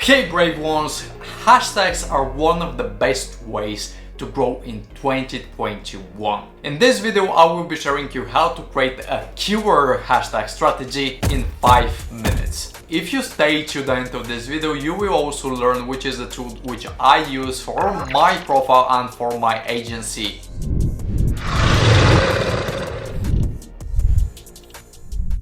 Hey brave ones, hashtags are one of the best ways to grow in 2021. In this video I will be sharing you how to create a keyword hashtag strategy in 5 minutes. If you stay to the end of this video, you will also learn which is the tool which I use for my profile and for my agency.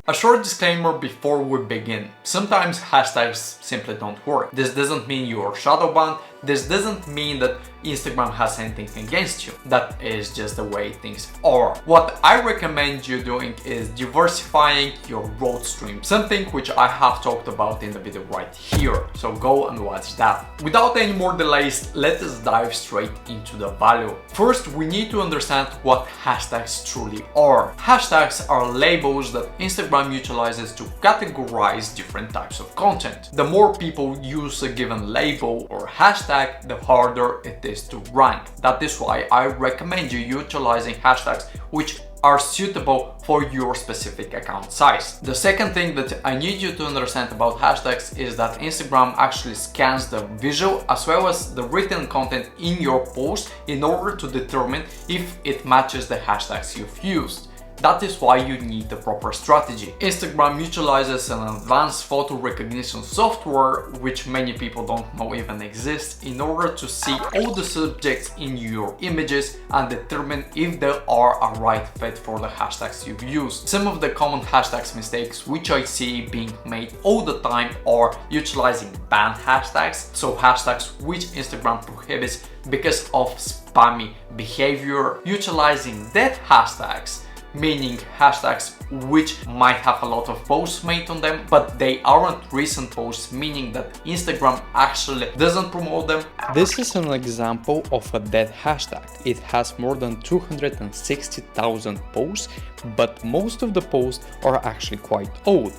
A short disclaimer before we begin. Sometimes hashtags simply don't work. This doesn't mean you are shadow banned. This doesn't mean that Instagram has anything against you. That is just the way things are. What I recommend you doing is diversifying your road stream, something which I have talked about in the video right here. So go and watch that. Without any more delays, let us dive straight into the value. First, we need to understand what hashtags truly are. Hashtags are labels that Instagram utilizes to categorize different types of content. The more people use a given label or hashtag, the harder it is to rank. That is why I recommend you utilizing hashtags which are suitable for your specific account size. The second thing that I need you to understand about hashtags is that Instagram actually scans the visual as well as the written content in your post in order to determine if it matches the hashtags you've used. That is why you need the proper strategy. Instagram utilizes an advanced photo recognition software, which many people don't know even exists, in order to see all the subjects in your images and determine if they are a right fit for the hashtags you've used. Some of the common hashtags mistakes which I see being made all the time are utilizing banned hashtags, so hashtags which Instagram prohibits because of spammy behavior, utilizing dead hashtags, meaning hashtags which might have a lot of posts made on them, but they aren't recent posts, meaning that Instagram actually doesn't promote them. This is an example of a dead hashtag. It has more than 260,000 posts, but most of the posts are actually quite old.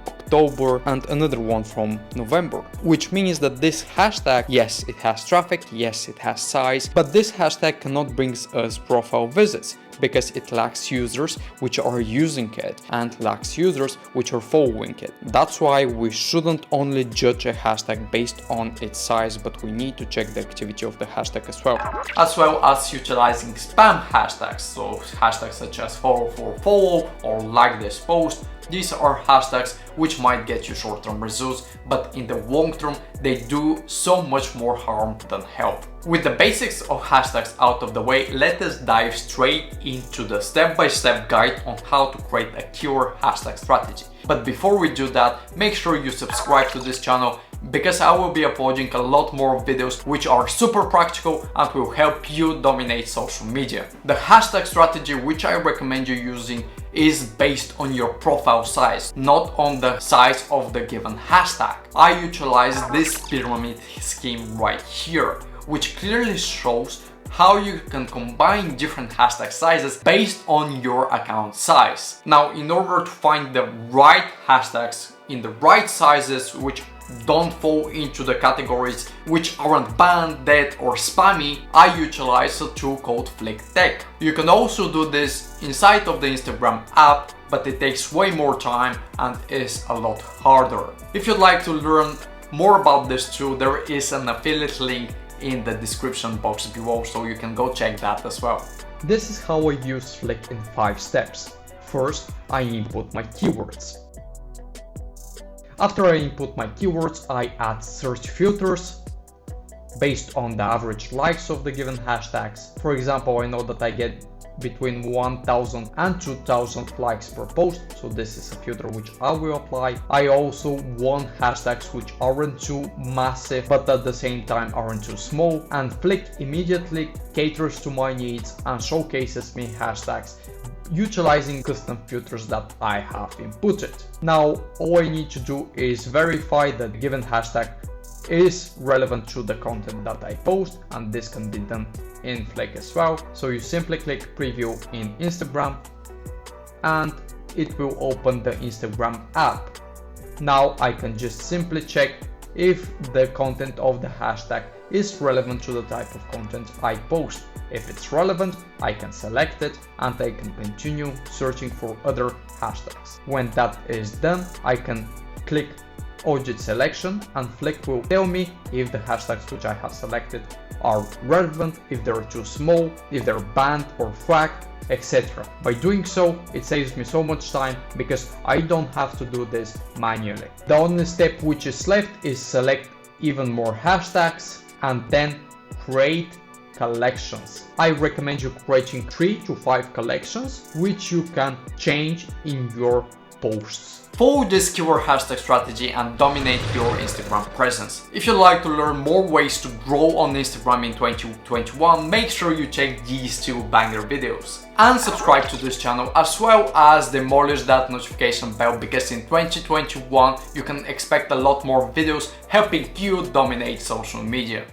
October and another one from November, which means that this hashtag, yes, it has traffic, yes, it has size, but this hashtag cannot bring us profile visits because it lacks users which are using it and lacks users which are following it. That's why we shouldn't only judge a hashtag based on its size, but we need to check the activity of the hashtag as well. As well as utilizing spam hashtags, so hashtags such as follow for follow or like this post. These are hashtags which might get you short-term results, but in the long term they do so much more harm than help. With the basics of hashtags out of the way, let us dive straight into the step-by-step guide on how to create a keyword hashtag strategy. But before we do that, make sure you subscribe to this channel because I will be uploading a lot more videos which are super practical and will help you dominate social media. The hashtag strategy which I recommend you using is based on your profile size, not on the size of the given hashtag. I utilize this pyramid scheme right here, which clearly shows how you can combine different hashtag sizes based on your account size. Now, in order to find the right hashtags in the right sizes which don't fall into the categories which aren't banned, dead or spammy, I utilize a tool called FlickTech. You can also do this inside of the Instagram app, but it takes way more time and is a lot harder. If you'd like to learn more about this tool, there is an affiliate link in the description box below, so you can go check that as well. This is how I use Flick in 5 steps. First, I input my keywords. After I input my keywords, I add search filters based on the average likes of the given hashtags. For example, I know that I get between 1000 and 2000 likes per post, so this is a filter which I will apply. I also want hashtags which aren't too massive but at the same time aren't too small, and Flick immediately caters to my needs and showcases me hashtags utilizing custom filters that I have inputted. Now all I need to do is verify that the given hashtag is relevant to the content that I post, and this can be done in Flick as well. So you simply click preview in Instagram and it will open the Instagram app. Now I can just simply check if the content of the hashtag is relevant to the type of content I post. If it's relevant, I can select it and I can continue searching for other hashtags. When that is done, I can click audit selection, and Flick will tell me if the hashtags which I have selected are relevant, if they're too small, if they're banned or flagged, etc. By doing so, it saves me so much time because I don't have to do this manually. The only step which is left is select even more hashtags and then create collections. I recommend you creating 3 to 5 collections which you can change in your posts. Follow this keyword hashtag strategy and dominate your Instagram presence. If you'd like to learn more ways to grow on Instagram in 2021, make sure you check these 2 banger videos. And subscribe to this channel as well as demolish that notification bell, because in 2021 you can expect a lot more videos helping you dominate social media.